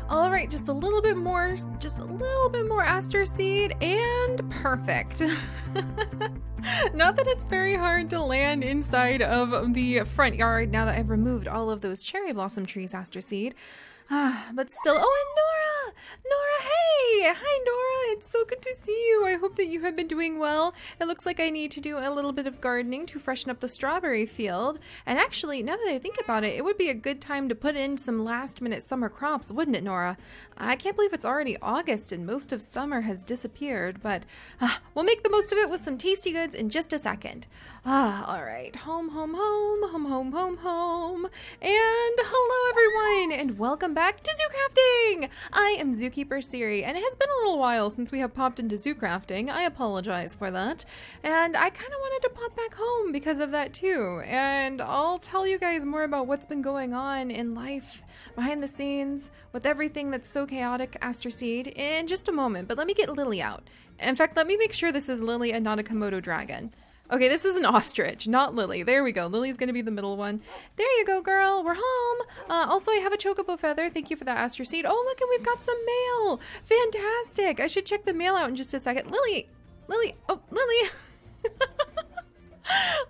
All right, just a little bit more aster seed and perfect. Not that it's very hard to land inside of the front yard now that I've removed all of those cherry blossom trees aster seed. But still, oh, and Nora! Nora, hey! Hi, Nora! It's so good to see you. I hope that you have been doing well. It looks like I need to do a little bit of gardening to freshen up the strawberry field. And actually, now that I think about it, it would be a good time to put in some last-minute summer crops, wouldn't it, Nora? I can't believe it's already August and most of summer has disappeared, but we'll make the most of it with some tasty goods in just a second. All right. Home, home, home, home, home, home, home. And hello, everyone, and welcome back to ZooCrafting! I am Zookeeper Seri, and it has been a little while since we have popped into ZooCrafting. I apologize for that. And I kind of wanted to pop back home because of that too. And I'll tell you guys more about what's been going on in life, behind the scenes, with everything that's so chaotic, Aster Seed, in just a moment. But let me get Lily out. In fact, let me make sure this is Lily and not a Komodo dragon. Okay, this is an ostrich, not Lily. There we go. Lily's gonna be the middle one. There you go, girl. We're home. Also, I have a chocobo feather. Thank you for that aster seed. Oh, look, and we've got some mail. Fantastic. I should check the mail out in just a second. Lily. Oh, Lily.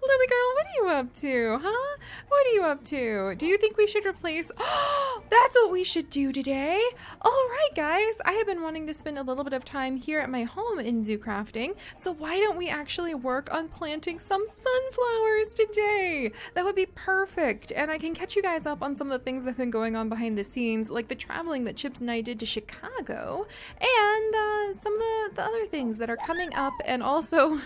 Lily girl, what are you up to, huh? What are you up to? Do you think we should replace... Oh, that's what we should do today. All right, guys. I have been wanting to spend a little bit of time here at my home in ZooCrafting, so why don't we actually work on planting some sunflowers today? That would be perfect, and I can catch you guys up on some of the things that have been going on behind the scenes, like the traveling that Chips and I did to Chicago, and some of the other things that are coming up, and also...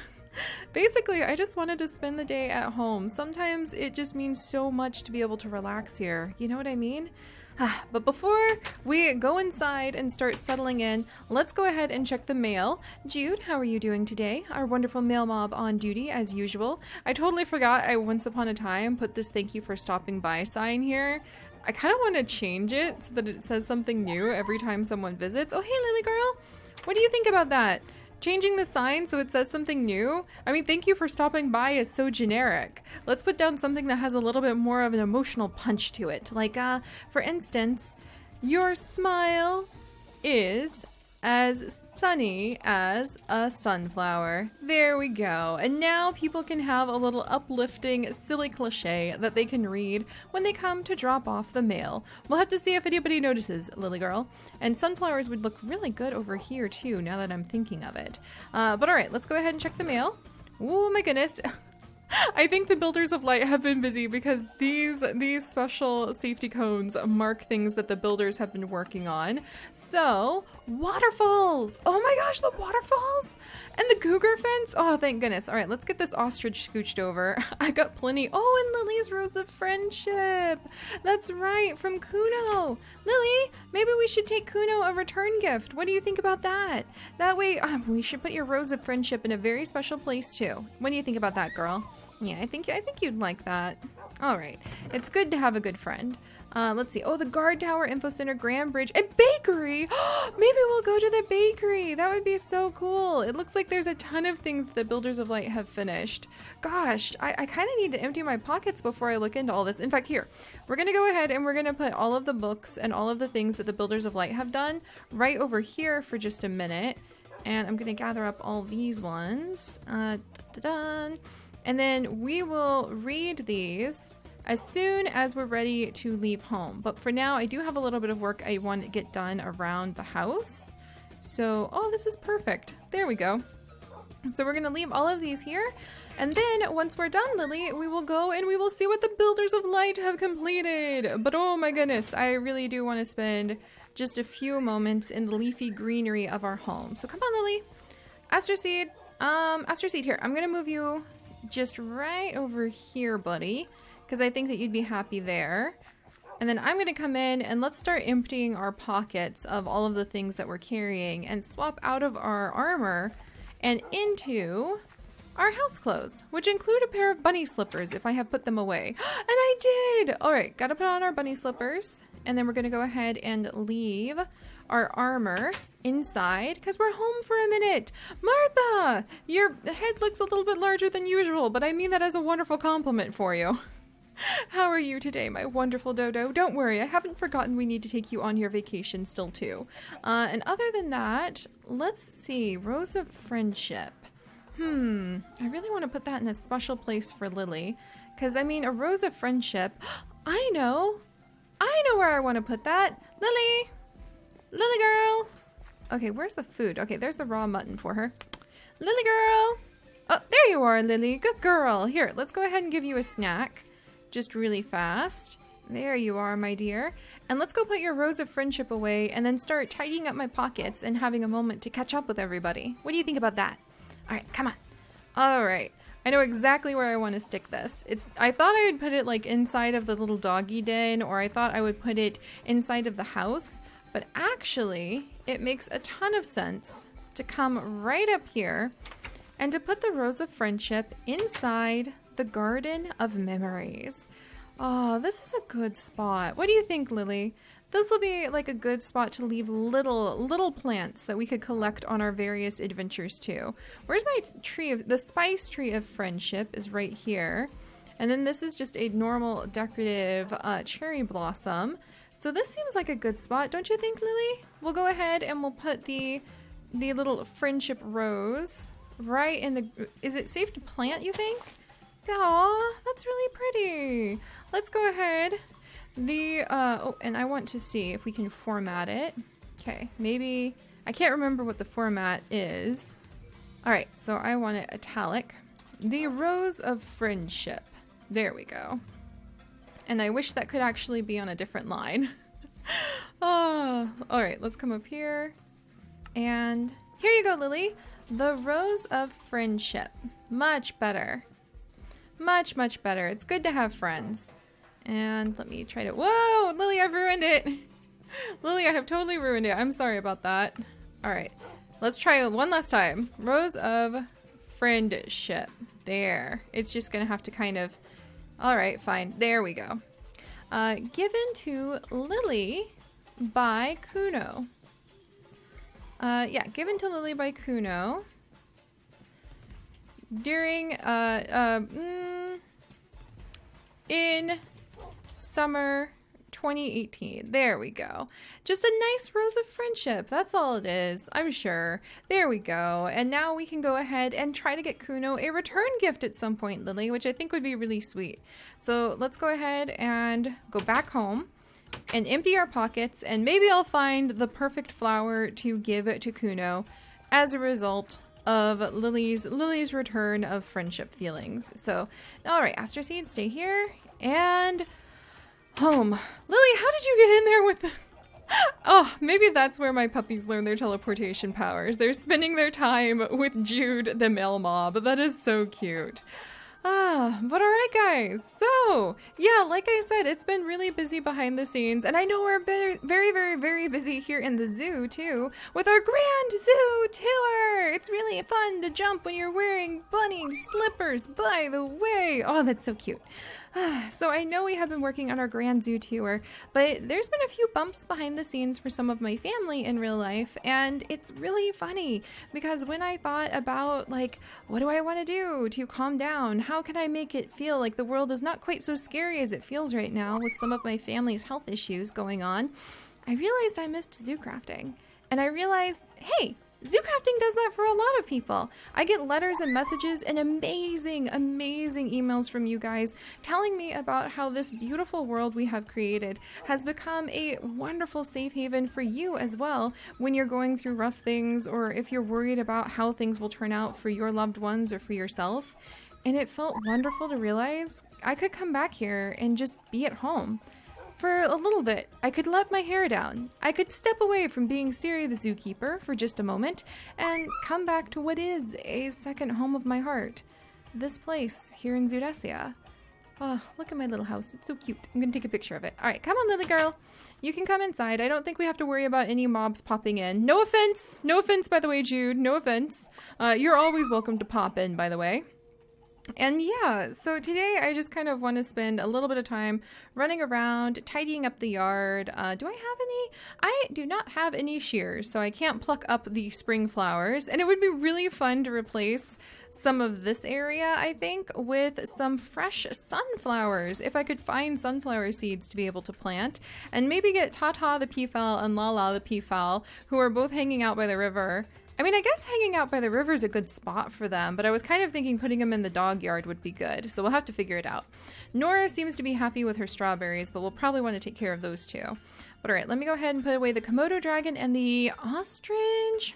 Basically, I just wanted to spend the day at home. Sometimes it just means so much to be able to relax here. You know what I mean? But before we go inside and start settling in, let's go ahead and check the mail. Jude, how are you doing today? Our wonderful mail mob on duty as usual. I totally forgot I once upon a time put this thank you for stopping by sign here. I kind of want to change it so that it says something new every time someone visits. Oh, hey, Lily girl. What do you think about that? Changing the sign so it says something new? I mean, thank you for stopping by is so generic. Let's put down something that has a little bit more of an emotional punch to it. Like, for instance, your smile is as sunny as a sunflower. There we go. And now people can have a little uplifting, silly cliche that they can read when they come to drop off the mail. We'll have to see if anybody notices, Lily girl. And sunflowers would look really good over here too, now that I'm thinking of it. But all right, let's go ahead and check the mail. Oh my goodness. I think the Builders of Light have been busy because these special safety cones mark things that the builders have been working on. So, waterfalls! Oh my gosh, the waterfalls! And the cougar fence! Oh, thank goodness. All right, let's get this ostrich scooched over. I got plenty. Oh, and Lily's Rose of Friendship! That's right, from Kuno. Lily, maybe we should take Kuno a return gift. What do you think about that? That way, we should put your Rose of Friendship in a very special place too. What do you think about that, girl? Yeah, I think you'd like that. All right. It's good to have a good friend. Let's see. Oh, the Guard Tower, Info Center, Grand Bridge, and Bakery. Maybe we'll go to the bakery. That would be so cool. It looks like there's a ton of things the Builders of Light have finished. Gosh, I kind of need to empty my pockets before I look into all this. In fact, here, we're going to go ahead and we're going to put all of the books and all of the things that the Builders of Light have done right over here for just a minute. And I'm going to gather up all these ones. Dun-dun-dun. And then we will read these as soon as we're ready to leave home. But for now, I do have a little bit of work I want to get done around the house. So, oh, this is perfect. There we go. So we're going to leave all of these here. And then once we're done, Lily, we will go and we will see what the Builders of Light have completed. But oh my goodness, I really do want to spend just a few moments in the leafy greenery of our home. So come on, Lily. Aster Seed here. I'm going to move you just right over here, buddy, because I think that you'd be happy there. And then I'm going to come in and let's start emptying our pockets of all of the things that we're carrying and swap out of our armor and into our house clothes, which include a pair of bunny slippers if I have put them away. And I did! All right, gotta put on our bunny slippers. And then we're gonna go ahead and leave our armor inside because we're home for a minute. Martha, your head looks a little bit larger than usual, but I mean that as a wonderful compliment for you. How are you today, my wonderful dodo? Don't worry, I haven't forgotten we need to take you on your vacation still too. And other than that, let's see, Rose of Friendship. I really want to put that in a special place for Lily. Because, I mean, a Rose of Friendship, I know where I want to put that. Lily! Lily girl! Okay, where's the food? Okay, there's the raw mutton for her. Lily girl! Oh, there you are, Lily. Good girl. Here, let's go ahead and give you a snack. Just really fast. There you are, my dear. And let's go put your Rose of Friendship away and then start tidying up my pockets and having a moment to catch up with everybody. What do you think about that? All right, come on. All right. I know exactly where I want to stick this. I thought I would put it like inside of the little doggy den, or I thought I would put it inside of the house, but actually it makes a ton of sense to come right up here and to put the Rose of Friendship inside the Garden of Memories. Oh, this is a good spot. What do you think, Lily? This will be like a good spot to leave little plants that we could collect on our various adventures too. Where's my tree of the spice tree of friendship is right here. And then this is just a normal decorative cherry blossom. So this seems like a good spot, don't you think, Lily? We'll go ahead and we'll put the little friendship rose right in the, is it safe to plant, you think? Aw, that's really pretty. Let's go ahead. Oh, and I want to see if we can format it. Okay, maybe, I can't remember what the format is. All right, so I want it italic. The Rose of Friendship. There we go. And I wish that could actually be on a different line. Oh, all right, let's come up here. And here you go, Lily. The Rose of Friendship. Much better. Much, much better. It's good to have friends. And let me try to, whoa, Lily, I've ruined it. Lily, I have totally ruined it. I'm sorry about that. All right, let's try it one last time. Rose of Friendship. There. It's just gonna have to kind of, all right, fine. There we go. Given to Lily by Kuno. Yeah, given to Lily by Kuno. During, in summer 2018. There we go. Just a nice Rose of Friendship. That's all it is, I'm sure. There we go. And now we can go ahead and try to get Kuno a return gift at some point, Lily, which I think would be really sweet. So let's go ahead and go back home and empty our pockets, and maybe I'll find the perfect flower to give to Kuno as a result of Lily's return of friendship feelings. So, all right, Aster Seed, stay here. And home. Lily, how did you get in there with the... Oh, maybe that's where my puppies learn their teleportation powers. They're spending their time with Jude, the male mob. That is so cute. But all right, guys. So, yeah, like I said, it's been really busy behind the scenes. And I know we're very busy here in the zoo, too, with our grand zoo tour. It's really fun to jump when you're wearing bunny slippers, by the way. Oh, that's so cute. So I know we have been working on our grand zoo tour, but there's been a few bumps behind the scenes for some of my family in real life, and it's really funny because when I thought about, like, what do I want to do to calm down? How can I make it feel like the world is not quite so scary as it feels right now with some of my family's health issues going on? I realized I missed ZooCrafting, and I realized, hey, ZooCrafting does that for a lot of people. I get letters and messages and amazing emails from you guys telling me about how this beautiful world we have created has become a wonderful safe haven for you as well when you're going through rough things, or if you're worried about how things will turn out for your loved ones or for yourself. And it felt wonderful to realize I could come back here and just be at home. For a little bit, I could let my hair down. I could step away from being Seri the zookeeper for just a moment and come back to what is a second home of my heart. This place here in Zoodesia. Oh, look at my little house. It's so cute. I'm gonna take a picture of it. All right, come on, Lily girl. You can come inside. I don't think we have to worry about any mobs popping in. No offense. No offense, by the way, Jude. No offense. You're always welcome to pop in, by the way. And yeah, so today I just kind of want to spend a little bit of time running around, tidying up the yard. Do I have any? I do not have any shears, so I can't pluck up the spring flowers. And it would be really fun to replace some of this area, I think, with some fresh sunflowers. If I could find sunflower seeds to be able to plant, and maybe get Tata the peafowl and Lala the peafowl, who are both hanging out by the river. I mean, I guess hanging out by the river is a good spot for them, but I was kind of thinking putting them in the dog yard would be good, so we'll have to figure it out. Nora seems to be happy with her strawberries, but we'll probably want to take care of those too. But alright, let me go ahead and put away the Komodo dragon and the ostrich.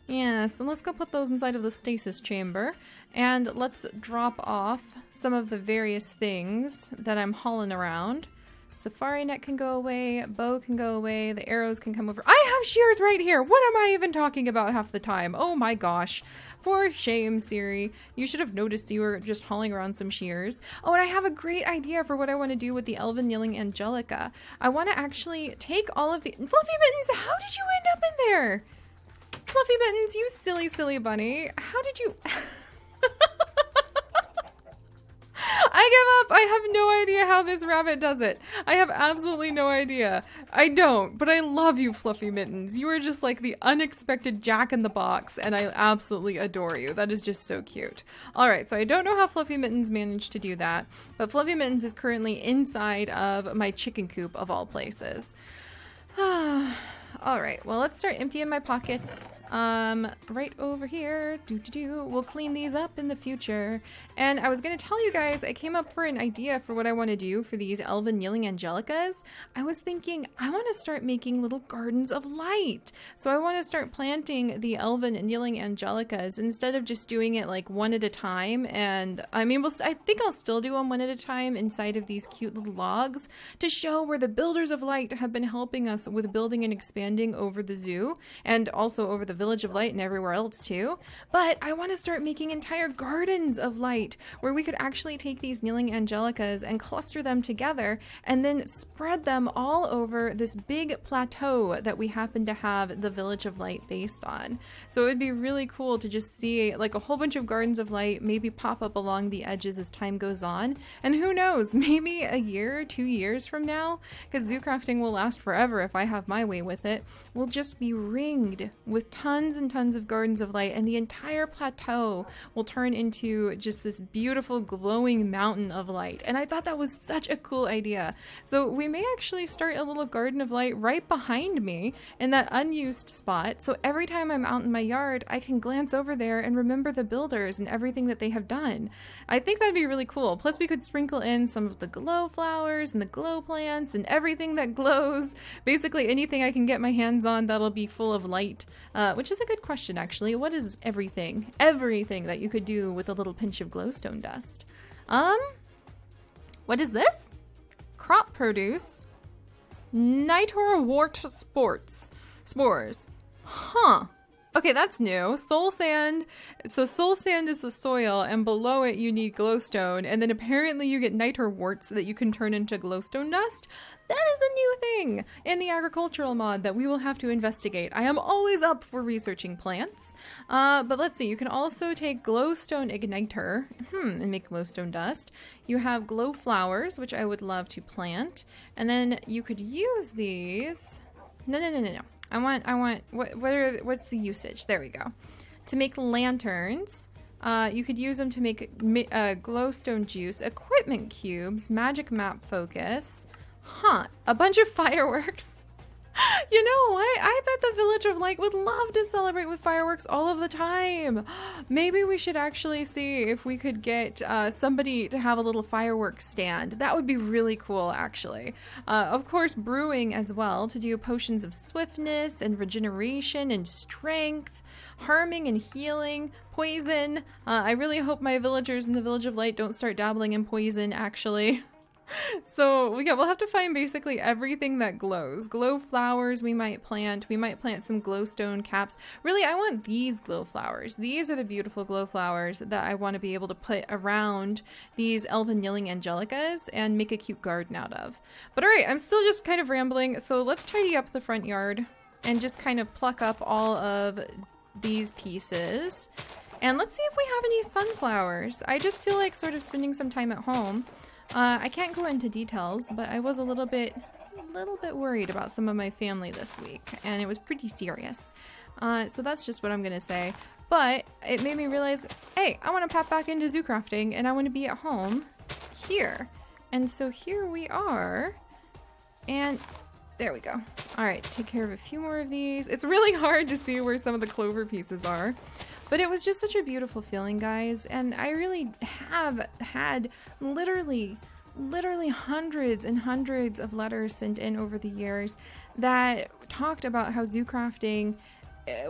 Yeah, so let's go put those inside of the stasis chamber, and let's drop off some of the various things that I'm hauling around. Safari net can go away, bow can go away, the arrows can come over. I have shears right here! What am I even talking about half the time? Oh my gosh. For shame, Seri. You should have noticed you were just hauling around some shears. Oh, and I have a great idea for what I want to do with the Elven Kneeling Angelica. I want to actually take all of the... Fluffy Mittens, how did you end up in there? Fluffy Mittens, you silly, silly bunny. How did you... I give up. I have no idea how this rabbit does it. I have absolutely no idea. I don't, but I love you, Fluffy Mittens. You are just like the unexpected Jack in the Box, and I absolutely adore you. That is just so cute. All right, so I don't know how Fluffy Mittens managed to do that, but Fluffy Mittens is currently inside of my chicken coop of all places. All right, well, let's start emptying my pockets. Right over here, we'll clean these up in the future. And I was gonna tell you guys, I came up for an idea for what I want to do for these Elven Kneeling Angelicas. I was thinking, I want to start making little gardens of light. So I want to start planting the Elven Kneeling Angelicas instead of just doing it like one at a time. And I mean, I think I'll still do them one at a time inside of these cute little logs to show where the Builders of Light have been helping us with building and expanding over the zoo and also over the Village of Light and everywhere else too. But I want to start making entire gardens of light where we could actually take these Kneeling Angelicas and cluster them together and then spread them all over this big plateau that we happen to have the Village of Light based on. So it would be really cool to just see like a whole bunch of gardens of light maybe pop up along the edges as time goes on. And who knows, maybe a year, 2 years from now, because ZooCrafting will last forever if I have my way with it, we'll just be ringed with tons and tons of gardens of light, and the entire plateau will turn into just this beautiful glowing mountain of light. And I thought that was such a cool idea. So we may actually start a little garden of light right behind me in that unused spot, so every time I'm out in my yard I can glance over there and remember the builders and everything that they have done. I think that'd be really cool. Plus we could sprinkle in some of the glow flowers and the glow plants and everything that glows. Basically anything I can get my hands on that'll be full of light, which is a good question actually. What is everything that you could do with a little pinch of glowstone dust? What is this? Crop produce, Nitor wart spores. Huh. Okay, that's new. Soul sand. So soul sand is the soil, and below it you need glowstone, and then apparently you get niter warts that you can turn into glowstone dust. That is a new thing in the agricultural mod that we will have to investigate. I am always up for researching plants. But let's see, you can also take glowstone igniter and make glowstone dust. You have glow flowers, which I would love to plant. And then you could use these. No. I want, what's the usage? There we go. To make lanterns. You could use them to make glowstone juice, equipment cubes, magic map focus. A bunch of fireworks. You know what? I bet the Village of Light would love to celebrate with fireworks all of the time. Maybe we should actually see if we could get somebody to have a little fireworks stand. That would be really cool, actually. Of course, brewing as well to do potions of swiftness and regeneration and strength, harming and healing, poison. I really hope my villagers in the Village of Light don't start dabbling in poison, actually. So yeah, we'll have to find basically everything that glows. Glow flowers we might plant. We might plant some glowstone caps. Really, I want these glow flowers. These are the beautiful glow flowers that I want to be able to put around these Elven Kneeling Angelicas and make a cute garden out of. But all right, I'm still just kind of rambling. So let's tidy up the front yard and just kind of pluck up all of these pieces. And let's see if we have any sunflowers. I just feel like sort of spending some time at home. I can't go into details, but I was a little bit worried about some of my family this week, and it was pretty serious. So that's just what I'm gonna say. But it made me realize, hey, I want to pop back into ZooCrafting and I want to be at home here. And so here we are. And there we go. All right, take care of a few more of these. It's really hard to see where some of the clover pieces are. But it was just such a beautiful feeling, guys. And I really have had literally hundreds and hundreds of letters sent in over the years that talked about how ZooCrafting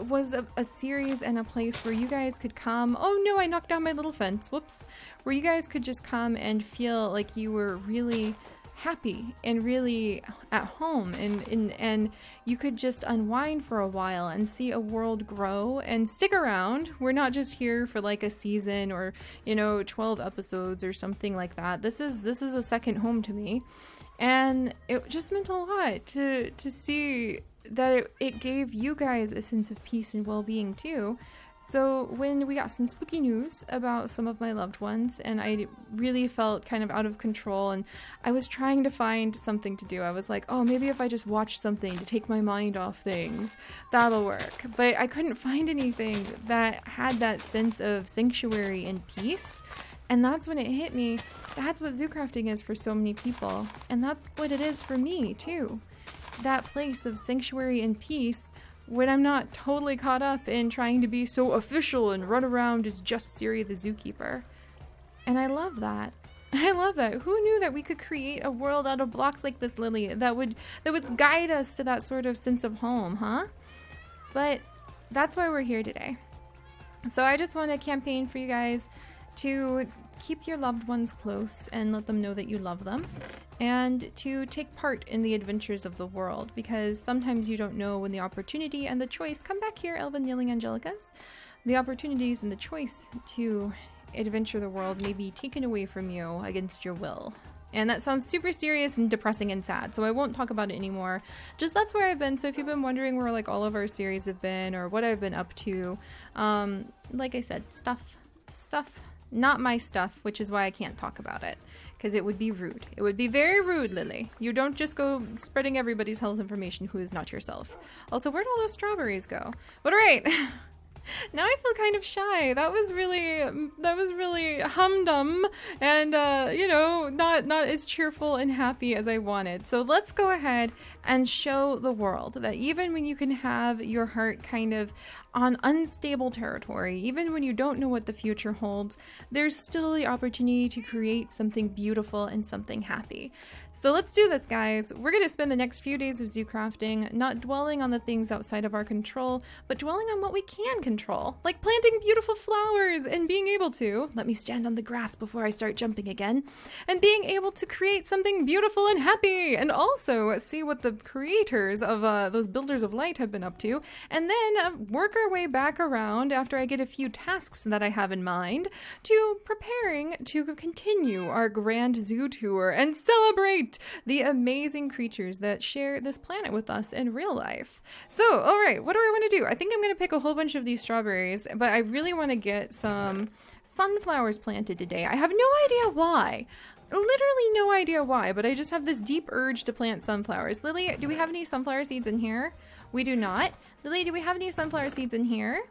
was a series and a place where you guys could come. Oh no, I knocked down my little fence. Whoops. Where you guys could just come and feel like you were really happy and really at home, and you could just unwind for a while and see a world grow and stick around. We're not just here for like a season or, you know, 12 episodes or something like that. This is a second home to me, and it just meant a lot to see that it gave you guys a sense of peace and well-being too. So when we got some spooky news about some of my loved ones, and I really felt kind of out of control, and I was trying to find something to do. I was like, oh, maybe if I just watch something to take my mind off things, that'll work. But I couldn't find anything that had that sense of sanctuary and peace. And that's when it hit me. That's what ZooCrafting is for so many people. And that's what it is for me too. That place of sanctuary and peace, when I'm not totally caught up in trying to be so official and run around as just Seri the zookeeper. And I love that. I love that. Who knew that we could create a world out of blocks like this, Lily, that would guide us to that sort of sense of home, huh? But that's why we're here today. So I just want to campaign for you guys to keep your loved ones close and let them know that you love them, and to take part in the adventures of the world, because sometimes you don't know when the opportunity and the choice come back here, Elven Yelling Angelicas. The opportunities and the choice to adventure the world may be taken away from you against your will. And that sounds super serious and depressing and sad, so I won't talk about it anymore. Just that's where I've been. So if you've been wondering where like all of our series have been or what I've been up to, like I said, stuff, not my stuff, which is why I can't talk about it, because it would be rude. It would be very rude, Lily. You don't just go spreading everybody's health information who is not yourself. Also, where'd all those strawberries go? But all right. Now I feel kind of shy. That was really humdum and you know, not as cheerful and happy as I wanted. So let's go ahead and show the world that even when you can have your heart kind of on unstable territory, even when you don't know what the future holds, there's still the opportunity to create something beautiful and something happy. So let's do this, guys. We're going to spend the next few days of ZooCrafting not dwelling on the things outside of our control, but dwelling on what we can control, like planting beautiful flowers and being able to, let me stand on the grass before I start jumping again, and being able to create something beautiful and happy, and also see what the creators of those builders of light have been up to, and then work our way back around after I get a few tasks that I have in mind to preparing to continue our grand zoo tour and celebrate the amazing creatures that share this planet with us in real life. So, all right, what do I want to do? I think I'm going to pick a whole bunch of these strawberries, but I really want to get some sunflowers planted today. I have no idea why. Literally no idea why, but I just have this deep urge to plant sunflowers. Lily, do we have any sunflower seeds in here? We do not. Lily, do we have any sunflower seeds in here?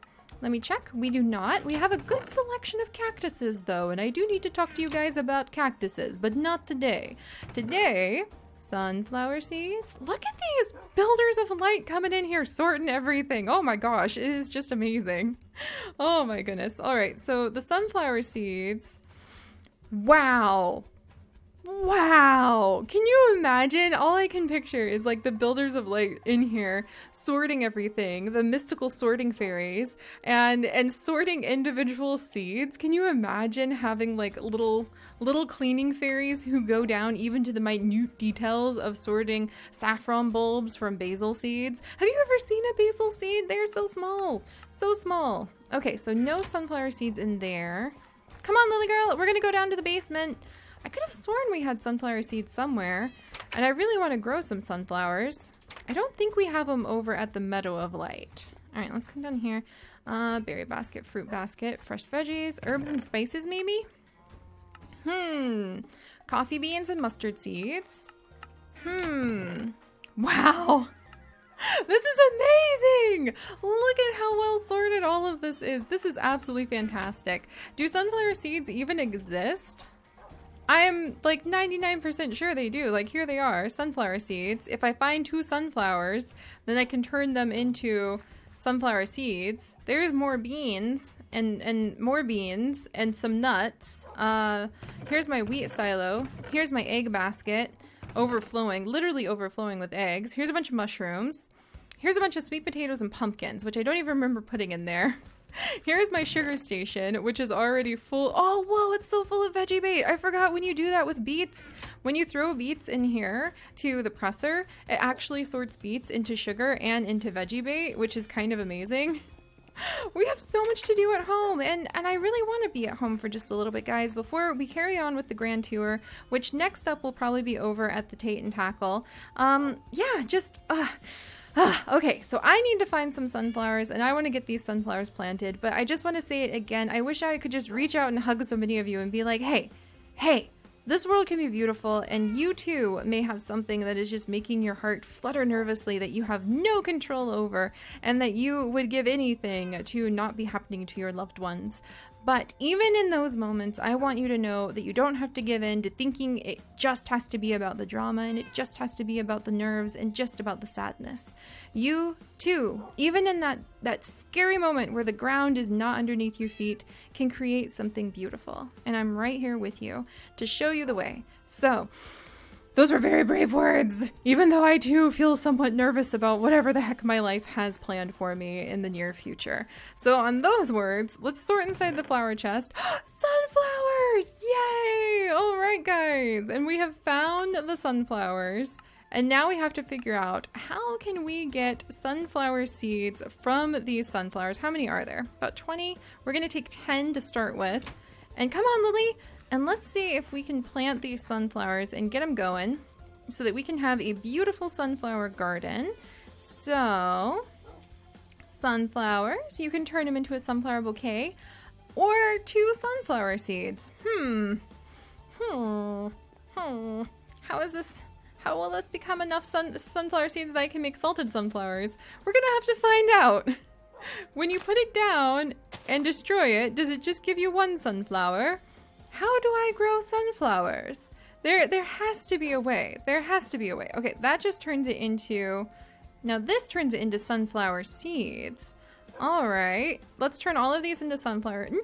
Let me check. We do not. We have a good selection of cactuses, though, and I do need to talk to you guys about cactuses, but not today. Today, sunflower seeds. Look at these builders of light coming in here, sorting everything. Oh my gosh, it is just amazing. Oh my goodness. All right, so the sunflower seeds. Wow. Wow, can you imagine? All I can picture is like the builders of light in here sorting everything, the mystical sorting fairies, and sorting individual seeds. Can you imagine having like little cleaning fairies who go down even to the minute details of sorting saffron bulbs from basil seeds? Have you ever seen a basil seed? They're so small, so small. Okay, so no sunflower seeds in there. Come on, Lily girl, we're gonna go down to the basement. I could have sworn we had sunflower seeds somewhere, and I really want to grow some sunflowers. I don't think we have them over at the Meadow of Light. All right, let's come down here. Berry basket, fruit basket, fresh veggies, herbs and spices maybe? Coffee beans and mustard seeds. Wow. This is amazing! Look at how well sorted all of this is. This is absolutely fantastic. Do sunflower seeds even exist? I'm like 99% sure they do. Like here they are, sunflower seeds. If I find 2 sunflowers, then I can turn them into sunflower seeds. There's more beans and more beans and some nuts. Here's my wheat silo. Here's my egg basket. Overflowing, literally overflowing with eggs. Here's a bunch of mushrooms. Here's a bunch of sweet potatoes and pumpkins, which I don't even remember putting in there. Here's my sugar station, which is already full. Oh, whoa, it's so full of veggie bait. I forgot when you do that with beets. When you throw beets in here to the presser, it actually sorts beets into sugar and into veggie bait, which is kind of amazing. We have so much to do at home, and I really want to be at home for just a little bit, guys, before we carry on with the grand tour, which next up will probably be over at the Tate and Tackle. Yeah, just, okay, so I need to find some sunflowers, and I want to get these sunflowers planted, but I just want to say it again. I wish I could just reach out and hug so many of you and be like, hey, this world can be beautiful, and you too may have something that is just making your heart flutter nervously that you have no control over, and that you would give anything to not be happening to your loved ones. But even in those moments, I want you to know that you don't have to give in to thinking it just has to be about the drama, and it just has to be about the nerves, and just about the sadness. You too, even in that scary moment where the ground is not underneath your feet, can create something beautiful. And I'm right here with you to show you the way. So, those were very brave words, even though I too feel somewhat nervous about whatever the heck my life has planned for me in the near future. So on those words, let's sort inside the flower chest. Sunflowers! Yay! All right, guys. And we have found the sunflowers. And now we have to figure out how can we get sunflower seeds from these sunflowers. How many are there? About 20. We're going to take 10 to start with. And come on, Lily. And let's see if we can plant these sunflowers and get them going so that we can have a beautiful sunflower garden. So, sunflowers, you can turn them into a sunflower bouquet or 2 sunflower seeds. How is this? How will this become enough sunflower seeds that I can make salted sunflowers? We're gonna have to find out. When you put it down and destroy it, does it just give you 1 sunflower? How do I grow sunflowers? There has to be a way. There has to be a way. Okay, that just turns it into... Now this turns it into sunflower seeds. All right. Let's turn all of these into sunflower... No!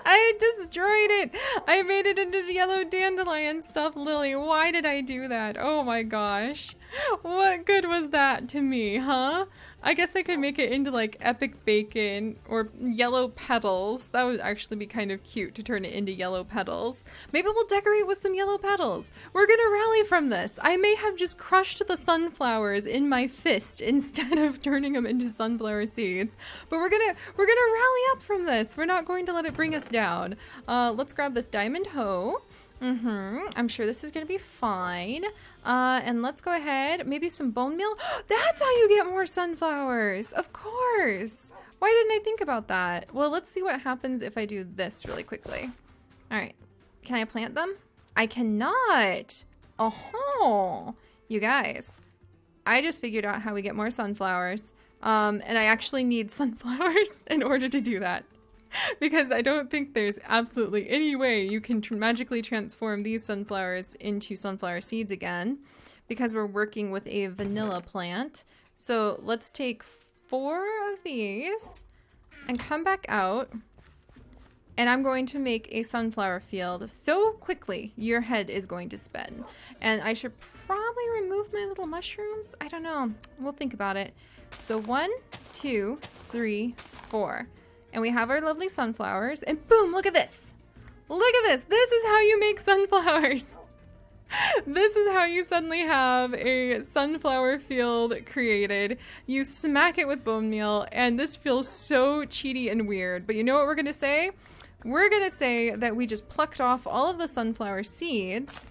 I destroyed it. I made it into yellow dandelion stuff, Lily. Why did I do that? Oh my gosh. What good was that to me, huh? I guess I could make it into like epic bacon or yellow petals. That would actually be kind of cute to turn it into yellow petals. Maybe we'll decorate with some yellow petals. We're gonna rally from this. I may have just crushed the sunflowers in my fist instead of turning them into sunflower seeds. But we're gonna rally up from this. We're not going to let it bring us down. Let's grab this diamond hoe. I'm sure this is gonna be fine. And let's go ahead, maybe some bone meal. That's how you get more sunflowers, of course. Why didn't I think about that? Well, let's see what happens if I do this really quickly. All right, can I plant them? I cannot. Oh, you guys, I just figured out how we get more sunflowers. And I actually need sunflowers in order to do that. Because I don't think there's absolutely any way you can magically transform these sunflowers into sunflower seeds again, because we're working with a vanilla plant. So let's take 4 of these and come back out, and I'm going to make a sunflower field so quickly your head is going to spin. And I should probably remove my little mushrooms. I don't know. We'll think about it. So 1, 2, 3, 4. And we have our lovely sunflowers, and boom, look at this. Look at this. This is how you make sunflowers. This is how you suddenly have a sunflower field created. You smack it with bone meal, and this feels so cheaty and weird. But you know what we're gonna say? We're gonna say that we just plucked off all of the sunflower seeds,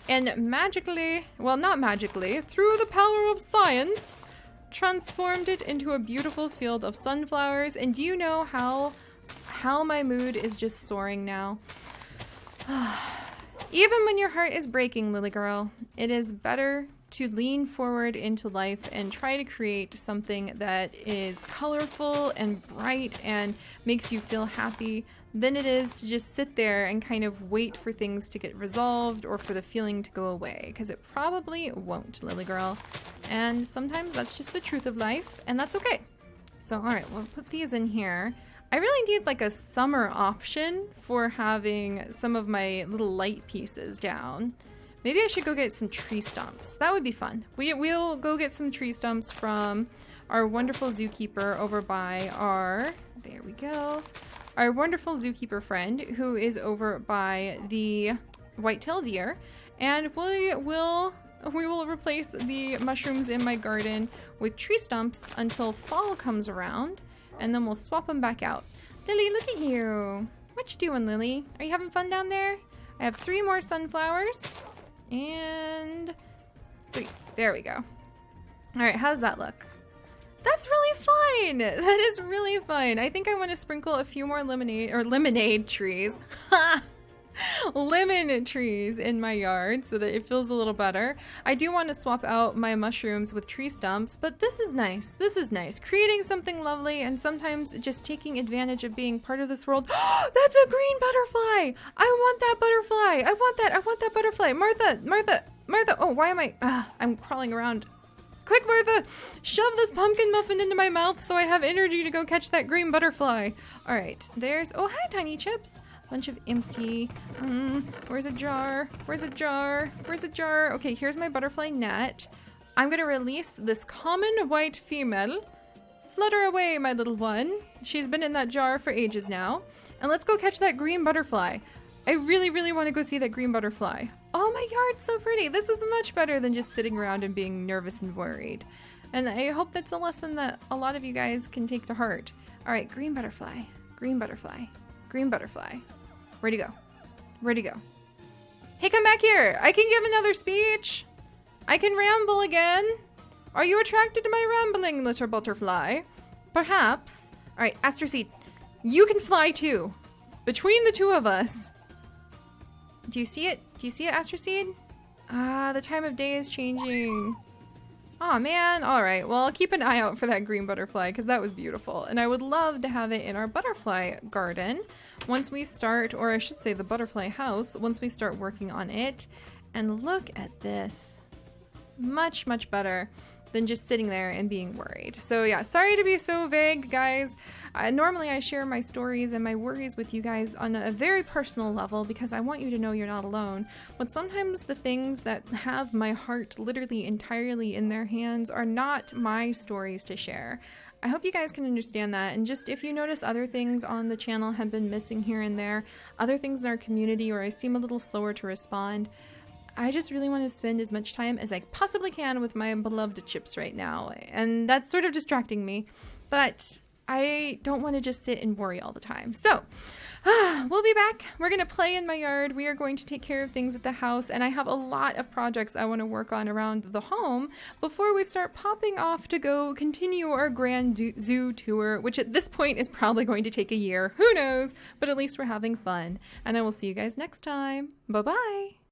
and magically, well, not magically, through the power of science, transformed it into a beautiful field of sunflowers. And do you know how my mood is just soaring now? Even when your heart is breaking, Lily girl, it is better to lean forward into life and try to create something that is colorful and bright and makes you feel happy than it is to just sit there and kind of wait for things to get resolved or for the feeling to go away, because it probably won't, Lily girl. And sometimes that's just the truth of life, and that's okay. So, all right, we'll put these in here. I really need like a summer option for having some of my little light pieces down. Maybe I should go get some tree stumps. That would be fun. We'll go get some tree stumps from our wonderful zookeeper over by our, there we go, our wonderful zookeeper friend who is over by the white-tailed deer, and we will replace the mushrooms in my garden with tree stumps until fall comes around, and then we'll swap them back out. Lily, look at you. What you doing, Lily? Are you having fun down there? I have 3 more sunflowers and 3. There we go. All right, how's that look? That's really fun. That is really fun. I think I want to sprinkle a few more lemonade trees. Lemon trees in my yard so that it feels a little better. I do want to swap out my mushrooms with tree stumps, but this is nice. This is nice. Creating something lovely and sometimes just taking advantage of being part of this world. That's a green butterfly. I want that butterfly. I want that butterfly. Martha. Oh, why am I'm crawling around. Quick, Martha, shove this pumpkin muffin into my mouth so I have energy to go catch that green butterfly. All right, there's, oh, hi, Tiny Chips. Bunch of empty, where's a jar? Where's a jar? Where's a jar? Okay, here's my butterfly net. I'm gonna release this common white female. Flutter away, my little one. She's been in that jar for ages now. And let's go catch that green butterfly. I really, really want to go see that green butterfly. Oh, my yard's so pretty. This is much better than just sitting around and being nervous and worried. And I hope that's a lesson that a lot of you guys can take to heart. All right, green butterfly, green butterfly, green butterfly. Where'd he go? Where'd he go? Hey, come back here. I can give another speech. I can ramble again. Are you attracted to my rambling, little butterfly? Perhaps. All right, Aster Seed, you can fly too. Between the two of us. Do you see it? Do you see it, Aster Seed? Ah, the time of day is changing. Oh man, all right. Well, I'll keep an eye out for that green butterfly because that was beautiful. And I would love to have it in our butterfly garden once we start, or I should say the butterfly house, once we start working on it. And look at this. Much, much better than just sitting there and being worried. So yeah, sorry to be so vague, guys. Normally I share my stories and my worries with you guys on a very personal level because I want you to know you're not alone. But sometimes the things that have my heart literally entirely in their hands are not my stories to share. I hope you guys can understand that, and just if you notice other things on the channel have been missing here and there, other things in our community, or I seem a little slower to respond, I just really want to spend as much time as I possibly can with my beloved Chips right now, and that's sort of distracting me, but I don't want to just sit and worry all the time. So, we'll be back. We're going to play in my yard. We are going to take care of things at the house, and I have a lot of projects I want to work on around the home before we start popping off to go continue our grand zoo tour, which at this point is probably going to take a year. Who knows? But at least we're having fun, and I will see you guys next time. Bye-bye.